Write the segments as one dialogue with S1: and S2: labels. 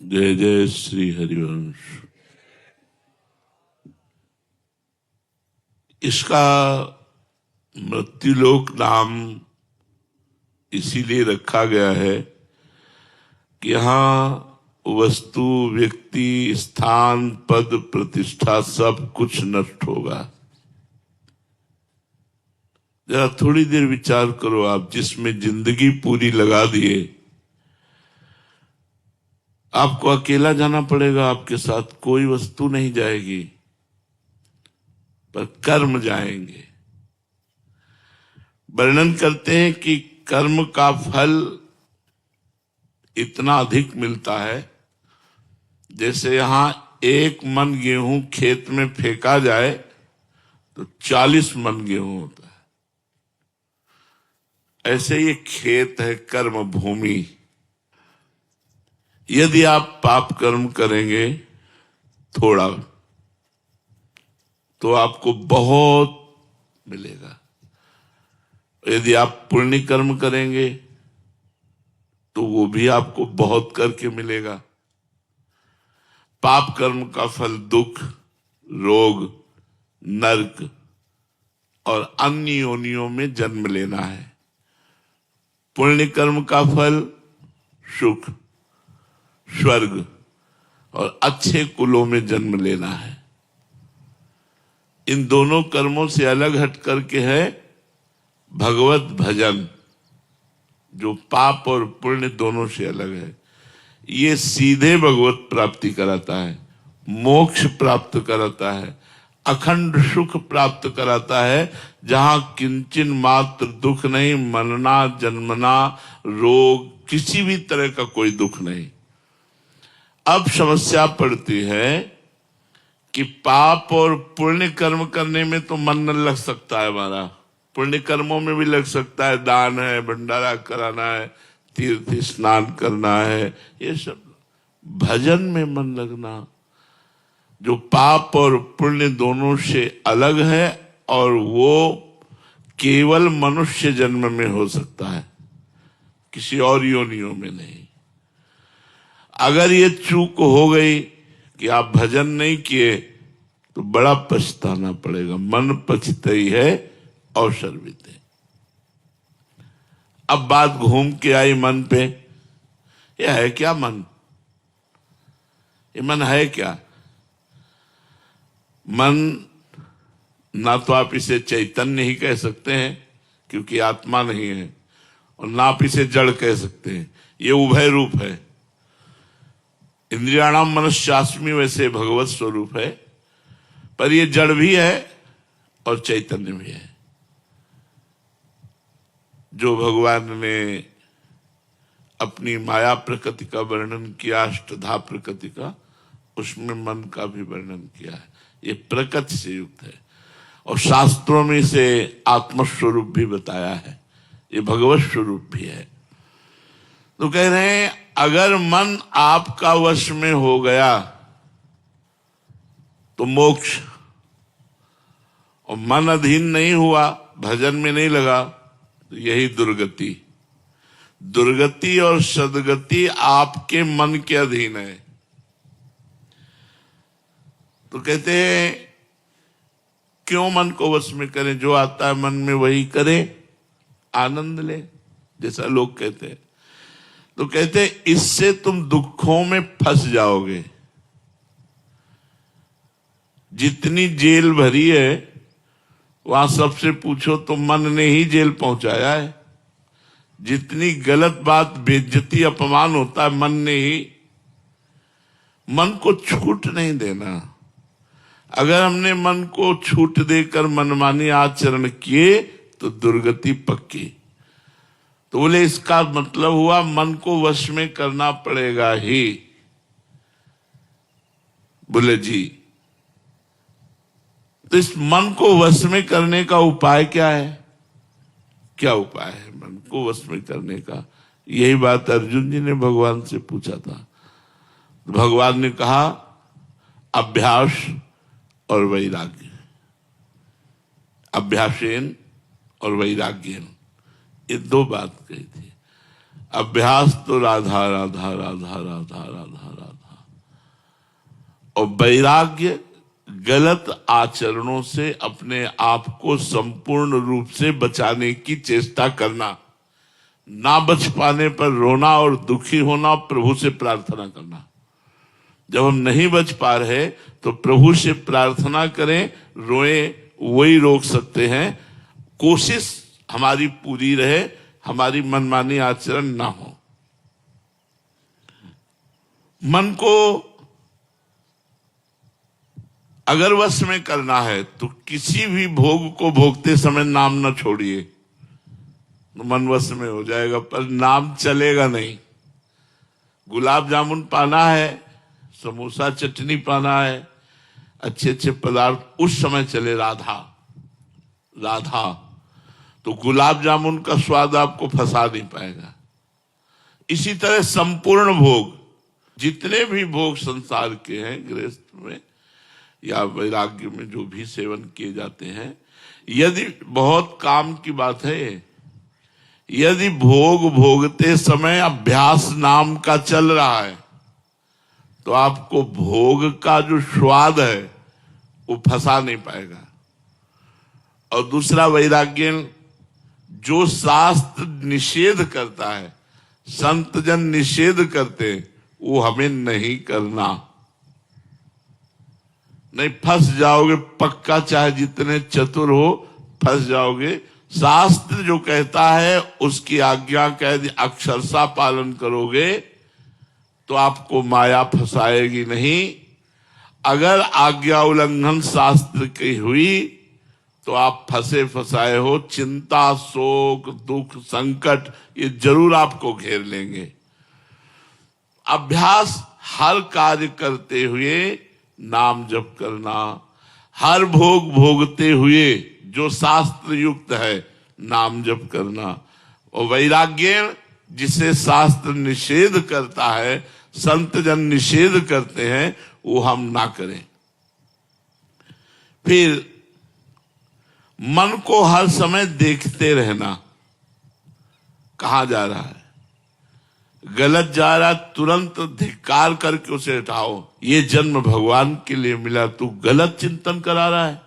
S1: जय जय श्री हरिवंश। इसका मृत्युलोक नाम इसीलिए रखा गया है कि यहाँ वस्तु, व्यक्ति, स्थान, पद, प्रतिष्ठा सब कुछ नष्ट होगा। जरा थोड़ी देर विचार करो, आप जिसमें जिंदगी पूरी लगा दिए, आपको अकेला जाना पड़ेगा, आपके साथ कोई वस्तु नहीं जाएगी, पर कर्म जाएंगे। वर्णन करते हैं कि कर्म का फल इतना अधिक मिलता है, जैसे यहां 1 मन गेहूं खेत में फेंका जाए तो 40 मन गेहूं होता है। ऐसे ये खेत है कर्म भूमि। यदि आप पाप कर्म करेंगे थोड़ा, तो आपको बहुत मिलेगा। यदि आप पुण्य कर्म करेंगे तो वो भी आपको बहुत करके मिलेगा। पाप कर्म का फल दुख, रोग, नरक और अन्य योनियों में जन्म लेना है। पुण्य कर्म का फल सुख, स्वर्ग और अच्छे कुलों में जन्म लेना है। इन दोनों कर्मों से अलग हट करके है भगवत भजन, जो पाप और पुण्य दोनों से अलग है। ये सीधे भगवत प्राप्ति कराता है, मोक्ष प्राप्त कराता है, अखंड सुख प्राप्त कराता है, जहां किंचन मात्र दुख नहीं, मरना, जन्मना, रोग, किसी भी तरह का कोई दुख नहीं। अब समस्या पड़ती है कि पाप और पुण्य कर्म करने में तो मन न लग सकता है हमारा। पुण्य कर्मों में भी लग सकता है, दान है, भंडारा कराना है, तीर्थ स्नान करना है, ये सब। भजन में मन लगना, जो पाप और पुण्य दोनों से अलग है, और वो केवल मनुष्य जन्म में हो सकता है, किसी और योनियों में नहीं। अगर ये चूक हो गई कि आप भजन नहीं किए तो बड़ा पछताना पड़ेगा। मन पछताई है अवसर बीते। अब बात घूम के आई मन पे। यह है क्या मन? ये मन है क्या? मन ना तो आप इसे चैतन्य ही कह सकते हैं, क्योंकि आत्मा नहीं है, और ना आप इसे जड़ कह सकते हैं। ये उभय रूप है। इंद्रियाणाम मनश्चास्मि वैसे भगवत स्वरूप है, पर ये जड़ भी है और चैतन्य भी है। जो भगवान ने अपनी माया प्रकृति का वर्णन किया, अष्टधा प्रकृति का, उसमें मन का भी वर्णन किया है। ये प्रकृति से युक्त है, और शास्त्रों में इसे आत्मस्वरूप भी बताया है, ये भगवत स्वरूप भी है। तो कह रहे हैं, अगर मन आपका वश में हो गया तो मोक्ष, और मन अधीन नहीं हुआ, भजन में नहीं लगा, तो यही दुर्गति। दुर्गति और सदगति आपके मन के अधीन है। तो कहते हैं, क्यों मन को वश में करें? जो आता है मन में वही करें, आनंद ले, जैसा लोग कहते हैं। तो कहते हैं, इससे तुम दुखों में फंस जाओगे। जितनी जेल भरी है, वहां सबसे पूछो तो मन ने ही जेल पहुंचाया है। जितनी गलत बात, बेइज्जती, अपमान होता है, मन ने ही। मन को छूट नहीं देना। अगर हमने मन को छूट देकर मनमानी आचरण किए तो दुर्गति पक्की। तो बोले, इसका मतलब हुआ मन को वश में करना पड़ेगा ही। बोले जी, तो इस मन को वश में करने का उपाय क्या है? क्या उपाय है मन को वश में करने का? यही बात अर्जुन जी ने भगवान से पूछा था। तो भगवान ने कहा, अभ्यास और वैराग्य। अभ्यासेन और वैराग्यन, ये 2 बात कही थी। अभ्यास तो राधा राधा राधा राधा राधा राधा, और वैराग्य गलत आचरणों से अपने आप को संपूर्ण रूप से बचाने की चेष्टा करना, ना बच पाने पर रोना और दुखी होना, प्रभु से प्रार्थना करना। जब हम नहीं बच पा रहे तो प्रभु से प्रार्थना करें, रोएं, वही रोक सकते हैं। कोशिश हमारी पूरी रहे, हमारी मनमानी आचरण ना हो। मन को अगर वश में करना है तो किसी भी भोग को भोगते समय नाम न छोड़िए, तो मन वश में हो जाएगा, पर नाम चलेगा नहीं। गुलाब जामुन पाना है, समोसा चटनी पाना है, अच्छे अच्छे पदार्थ उस समय चले राधा राधा, तो गुलाब जामुन का स्वाद आपको फंसा नहीं पाएगा। इसी तरह संपूर्ण भोग, जितने भी भोग संसार के हैं, गृहस्थ में या वैराग्य में जो भी सेवन किए जाते हैं, यदि बहुत काम की बात है, यदि भोग भोगते समय अभ्यास नाम का चल रहा है तो आपको भोग का जो स्वाद है वो फंसा नहीं पाएगा। और दूसरा वैराग्य, जो शास्त्र निषेध करता है, संत जन निषेध करते हैं, वो हमें नहीं करना। नहीं, फंस जाओगे पक्का, चाहे जितने चतुर हो फंस जाओगे। शास्त्र जो कहता है उसकी आज्ञा का यदि अक्षरशः पालन करोगे तो आपको माया फंसाएगी नहीं। अगर आज्ञा उल्लंघन शास्त्र की हुई तो आप फंसे फंसाए हो, चिंता, शोक, दुख, संकट ये जरूर आपको घेर लेंगे। अभ्यास हर कार्य करते हुए नाम जप करना, हर भोग भोगते हुए जो शास्त्र युक्त है नाम जप करना, और वैराग्य जिसे शास्त्र निषेध करता है, संत जन निषेध करते हैं, वो हम ना करें। फिर मन को हर समय देखते रहना, कहां जा रहा है, गलत जा रहा, तुरंत धिक्कार करके उसे हटाओ। ये जन्म भगवान के लिए मिला, तू गलत चिंतन करा रहा है।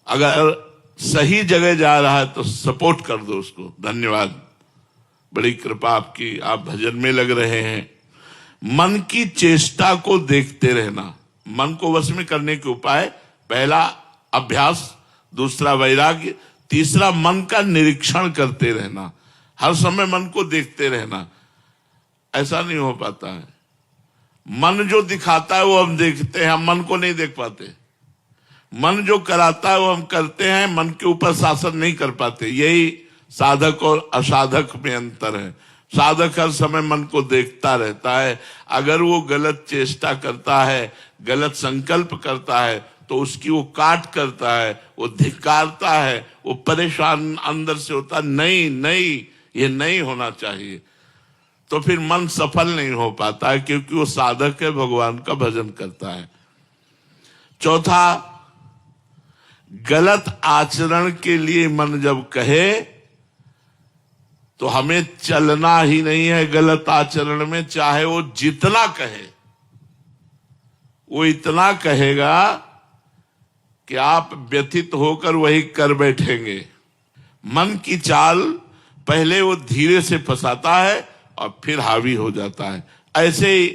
S1: अगर सही जगह जा रहा है तो सपोर्ट कर दो उसको, धन्यवाद, बड़ी कृपा आपकी, आप भजन में लग रहे हैं। मन की चेष्टा को देखते रहना, मन को वश में करने के उपाय, पहला अभ्यास, दूसरा वैराग्य, तीसरा मन का निरीक्षण करते रहना, हर समय मन को देखते रहना। ऐसा नहीं हो पाता है, मन जो दिखाता है वो हम देखते हैं, हम मन को नहीं देख पाते। मन जो कराता है वो हम करते हैं, मन के ऊपर शासन नहीं कर पाते। यही साधक और असाधक में अंतर है। साधक हर समय मन को देखता रहता है, अगर वो गलत चेष्टा करता है, गलत संकल्प करता है तो उसकी वो काट करता है, वो धिक्कारता है, वो परेशान अंदर से होता, नहीं नहीं ये नहीं होना चाहिए। तो फिर मन सफल नहीं हो पाता है, क्योंकि वो साधक है, भगवान का भजन करता है। चौथा, गलत आचरण के लिए मन जब कहे तो हमें चलना ही नहीं है गलत आचरण में, चाहे वो जितना कहे। वो इतना कहेगा कि आप व्यथित होकर वही कर बैठेंगे। मन की चाल पहले वो धीरे से फंसाता है और फिर हावी हो जाता है। ऐसे ही,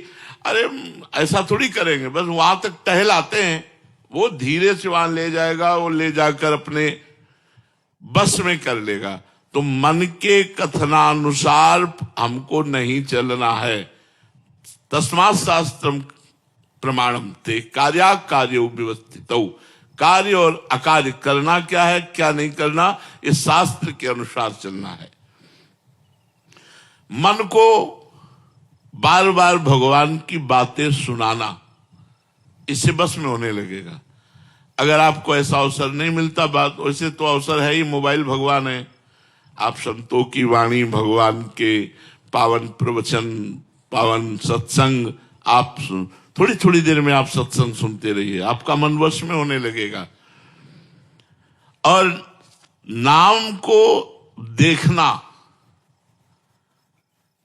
S1: अरे ऐसा थोड़ी करेंगे, बस वहां तक टहल आते हैं, वो धीरे से वहां ले जाएगा, वो ले जाकर अपने बस में कर लेगा। तो मन के कथनानुसार हमको नहीं चलना है। तस्मात् शास्त्रम प्रमाणम ते कार्या कार्य व्यवस्थित। कार्य और अकार्य करना क्या है, क्या नहीं करना, इस शास्त्र के अनुसार चलना है। मन को बार बार भगवान की बातें सुनाना, इससे बस में होने लगेगा। अगर आपको ऐसा अवसर नहीं मिलता, बात वैसे तो अवसर है ही, मोबाइल भगवान है, आप संतों की वाणी, भगवान के पावन प्रवचन, पावन सत्संग, आप थोड़ी थोड़ी देर में आप सत्संग सुनते रहिए, आपका मन वश में होने लगेगा। और नाम को देखना,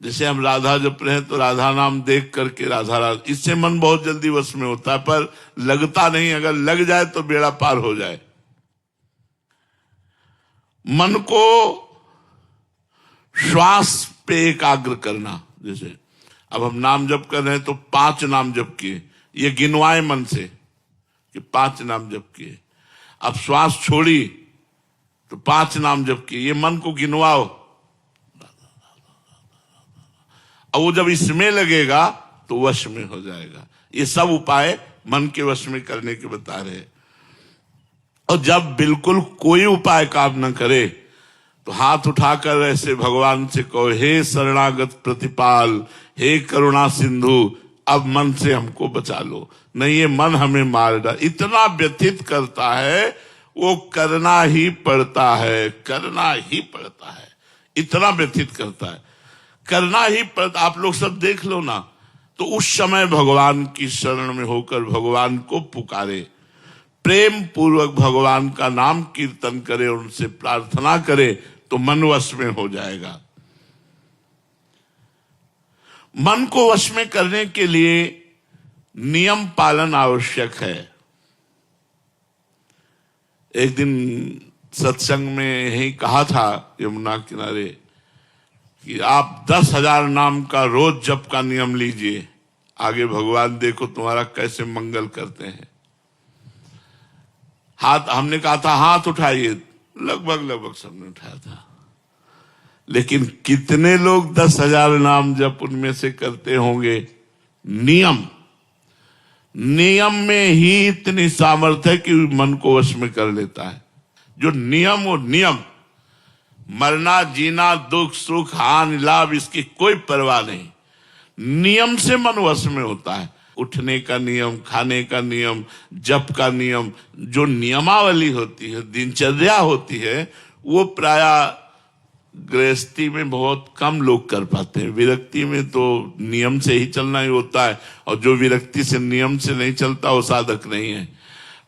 S1: जैसे हम राधा जप रहे हैं तो राधा नाम देख करके राधा राधा, इससे मन बहुत जल्दी वश में होता है, पर लगता नहीं। अगर लग जाए तो बेड़ा पार हो जाए। मन को श्वास पे एकाग्र करना। जैसे अब हम नाम जप कर रहे हैं तो 5 नाम जप किए, ये गिनवाए मन से कि 5 नाम जप किए। अब श्वास छोड़ी तो 5 नाम जप किए, ये मन को गिनवाओ। अब वो जब इसमें लगेगा तो वश में हो जाएगा। ये सब उपाय मन के वश में करने के बता रहे हैं। और जब बिल्कुल कोई उपाय काम न करे तो हाथ उठाकर ऐसे भगवान से कहो, हे शरणागत प्रतिपाल, हे करुणा सिंधु, अब मन से हमको बचा लो, नहीं ये मन हमें मार डाल। इतना व्यथित करता है, वो करना ही पड़ता है, करना ही पड़ता है, इतना व्यथित करता है, करना ही पड़ता। आप लोग सब देख लो ना, तो उस समय भगवान की शरण में होकर भगवान को पुकारे, प्रेम पूर्वक भगवान का नाम कीर्तन करे, उनसे प्रार्थना करे तो मन वश में हो जाएगा। मन को वश में करने के लिए नियम पालन आवश्यक है। एक दिन सत्संग में यही कहा था यमुना किनारे कि आप 10,000 नाम का रोज जप का नियम लीजिए, आगे भगवान देखो तुम्हारा कैसे मंगल करते हैं। हाथ, हमने कहा था हाथ उठाइए, लगभग सबने उठाया था, लेकिन कितने लोग 10,000 नाम जप उनमें से करते होंगे? नियम में ही इतनी सामर्थ्य है कि मन को वश में कर लेता है। जो नियम, वो नियम, मरना जीना दुख सुख हानि लाभ इसकी कोई परवाह नहीं, नियम से मन वश में होता है। उठने का नियम, खाने का नियम, जप का नियम, जो नियमावली होती है, दिनचर्या होती है, वो प्रायः गृहस्थी में बहुत कम लोग कर पाते हैं। विरक्ति में तो नियम से ही चलना ही होता है, और जो विरक्ति से नियम से नहीं चलता वो साधक नहीं है।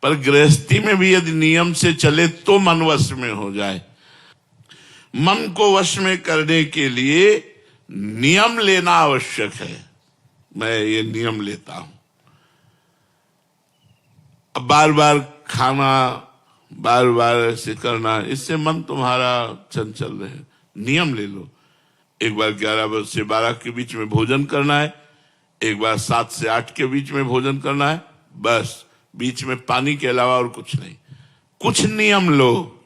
S1: पर गृहस्थी में भी यदि नियम से चले तो मन वश में हो जाए। मन को वश में करने के लिए नियम लेना आवश्यक है। मैं ये नियम लेता हूं, अब बार बार खाना, बार बार ऐसे करना, इससे मन तुम्हारा चंचल रहे। नियम ले लो, एक बार 11 से 12 के बीच में भोजन करना है, एक बार 7 से 8 के बीच में भोजन करना है, बस बीच में पानी के अलावा और कुछ नहीं। कुछ नियम लो।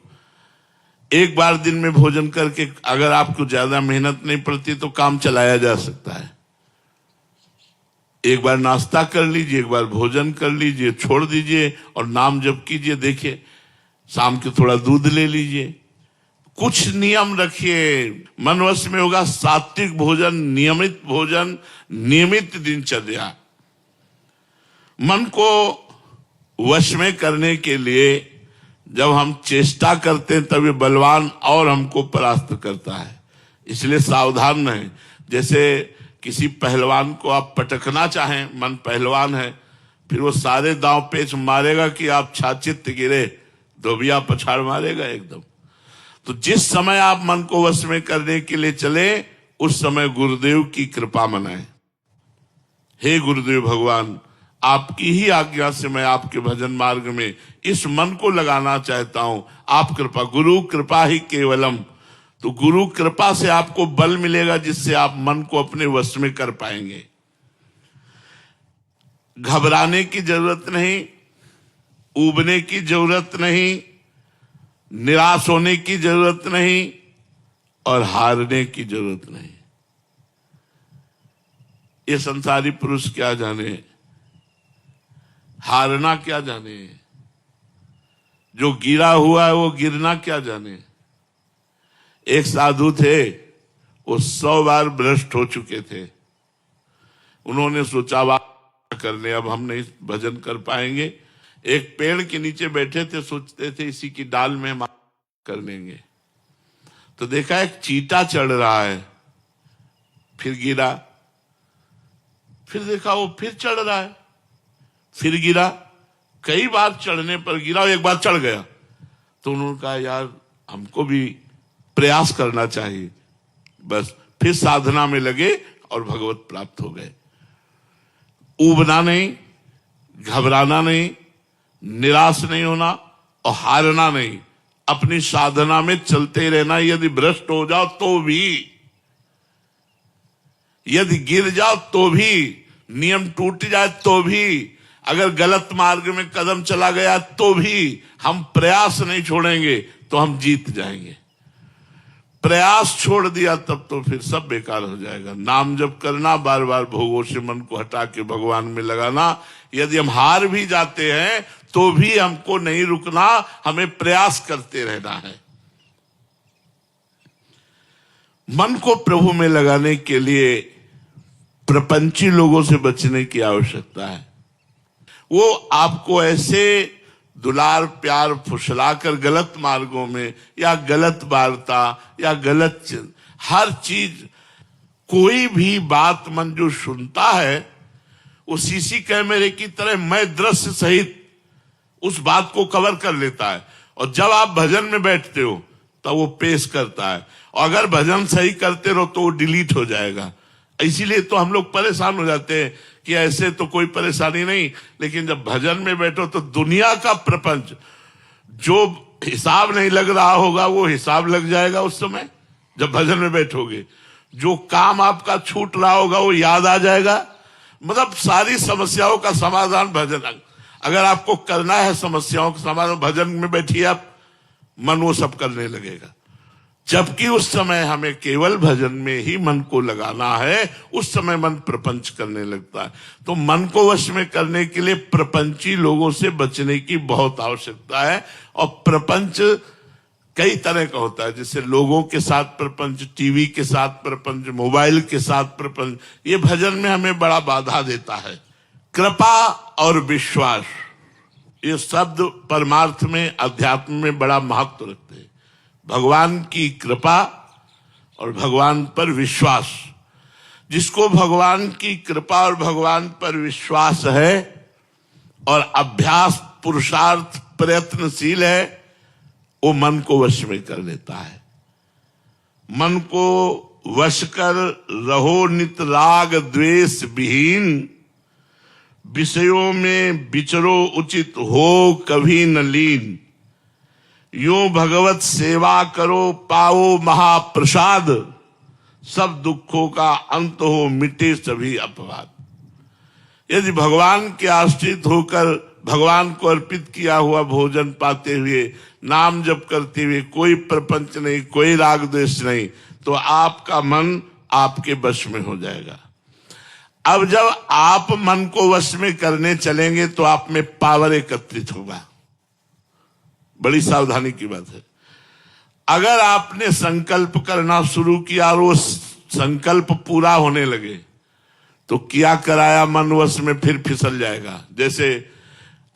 S1: एक बार दिन में भोजन करके अगर आपको ज्यादा मेहनत नहीं पड़ती तो काम चलाया जा सकता है। एक बार नाश्ता कर लीजिए, एक बार भोजन कर लीजिए, छोड़ दीजिए और नाम जप कीजिए। देखिए शाम के थोड़ा दूध ले लीजिए, कुछ नियम रखिए, मन वश में होगा। सात्विक भोजन, नियमित भोजन, नियमित दिनचर्या। मन को वश में करने के लिए जब हम चेष्टा करते हैं तब ये बलवान और हमको परास्त करता है, इसलिए सावधान रहें। जैसे किसी पहलवान को आप पटकना चाहें, मन पहलवान है, फिर वो सारे दांव पेच मारेगा कि आप छाचित गिरे, धोबिया पछाड़ मारेगा एकदम। तो जिस समय आप मन को वश में करने के लिए चले, उस समय गुरुदेव की कृपा मनाएं। हे गुरुदेव भगवान, आपकी ही आज्ञा से मैं आपके भजन मार्ग में इस मन को लगाना चाहता हूं, आप कृपा, गुरु कृपा ही केवलम। तो गुरु कृपा से आपको बल मिलेगा जिससे आप मन को अपने वश में कर पाएंगे। घबराने की जरूरत नहीं, ऊबने की जरूरत नहीं, निराश होने की जरूरत नहीं और हारने की जरूरत नहीं। ये संसारी पुरुष क्या जाने, हारना क्या जाने, जो गिरा हुआ है वो गिरना क्या जाने। एक साधु थे, वो 100 बार भ्रष्ट हो चुके थे। उन्होंने सोचा करने अब हम नहीं भजन कर पाएंगे। एक पेड़ के नीचे बैठे थे, सोचते थे इसी की डाल में हम कर लेंगे। तो देखा एक चींटा चढ़ रहा है, फिर गिरा, फिर देखा वो फिर चढ़ रहा है, फिर गिरा। कई बार चढ़ने पर गिरा, एक बार चढ़ गया। तो उन्होंने कहा यार हमको भी प्रयास करना चाहिए, बस फिर फिर साधना में लगे और भगवत प्राप्त हो गए। ऊबना नहीं, घबराना नहीं, निराश नहीं होना और हारना नहीं, अपनी साधना में चलते रहना। यदि भ्रष्ट हो जाओ तो भी, यदि गिर जाओ तो भी, नियम टूट जाए तो भी, अगर गलत मार्ग में कदम चला गया तो भी हम प्रयास नहीं छोड़ेंगे तो हम जीत जाएंगे। प्रयास छोड़ दिया तब तो फिर सब बेकार हो जाएगा। नाम जप करना, बार बार भोगों से मन को हटा के भगवान में लगाना। यदि हम हार भी जाते हैं तो भी हमको नहीं रुकना, हमें प्रयास करते रहना है। मन को प्रभु में लगाने के लिए प्रपंची लोगों से बचने की आवश्यकता है। वो आपको ऐसे दुलार प्यार फुसलाकर गलत मार्गों में या गलत वार्ता या गलत हर चीज, कोई भी बात मन जो सुनता है वो सीसी कैमरे की तरह मैं दृश्य सहित उस बात को कवर कर लेता है। और जब आप भजन में बैठते हो तो वो पेश करता है, और अगर भजन सही करते रहो तो वो डिलीट हो जाएगा। इसीलिए तो हम लोग परेशान हो जाते हैं कि ऐसे तो कोई परेशानी नहीं, लेकिन जब भजन में बैठो तो दुनिया का प्रपंच जो हिसाब नहीं लग रहा होगा वो हिसाब लग जाएगा उस समय जब भजन में बैठोगे। जो काम आपका छूट रहा होगा वो याद आ जाएगा। मतलब सारी समस्याओं का समाधान भजन, अगर आपको करना है समस्याओं का समाधान, भजन में बैठिए आप, मन वो सब करने लगेगा। जबकि उस समय हमें केवल भजन में ही मन को लगाना है, उस समय मन प्रपंच करने लगता है। तो मन को वश में करने के लिए प्रपंची लोगों से बचने की बहुत आवश्यकता है। और प्रपंच कई तरह का होता है, जैसे लोगों के साथ प्रपंच, टीवी के साथ प्रपंच, मोबाइल के साथ प्रपंच, ये भजन में हमें बड़ा बाधा देता है। कृपा और विश्वास, ये शब्द परमार्थ में, अध्यात्म में बड़ा महत्व रखते हैं। भगवान की कृपा और भगवान पर विश्वास। जिसको भगवान की कृपा और भगवान पर विश्वास है और अभ्यास, पुरुषार्थ, प्रयत्नशील है, वो मन को वश में कर लेता है। मन को वश कर रहो नित राग द्वेष विहीन, विषयों में विचरो उचित हो कभी न लीन। यूं भगवत सेवा करो पाओ महाप्रसाद, सब दुखों का अंत हो मिटे सभी अपवाद। यदि भगवान के आश्रित होकर भगवान को अर्पित किया हुआ भोजन पाते हुए, नाम जप करते हुए, कोई प्रपंच नहीं, कोई राग द्वेष नहीं, तो आपका मन आपके वश में हो जाएगा। अब जब आप मन को वश में करने चलेंगे तो आप में पावर एकत्रित होगा। बड़ी सावधानी की बात है। अगर आपने संकल्प करना शुरू किया और वो संकल्प पूरा होने लगे तो क्या कराया मन वश में फिर फिसल जाएगा। जैसे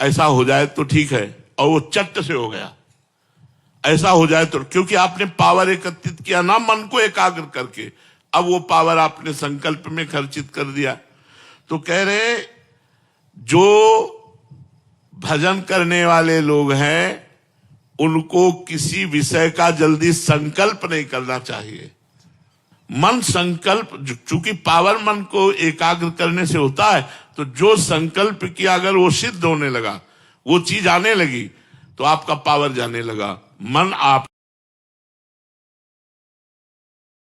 S1: ऐसा हो जाए तो ठीक है, और वो चट से हो गया। ऐसा हो जाए तो, क्योंकि आपने पावर एकत्रित किया ना मन को एकाग्र करके, अब वो पावर आपने संकल्प में खर्चित कर दिया। तो कह रहे जो भजन करने वाले लोग हैं उनको किसी विषय का जल्दी संकल्प नहीं करना चाहिए। मन संकल्प, चूंकि पावर मन को एकाग्र करने से होता है, तो जो संकल्प किया अगर वो सिद्ध होने लगा, वो चीज आने लगी, तो आपका पावर जाने लगा। मन आप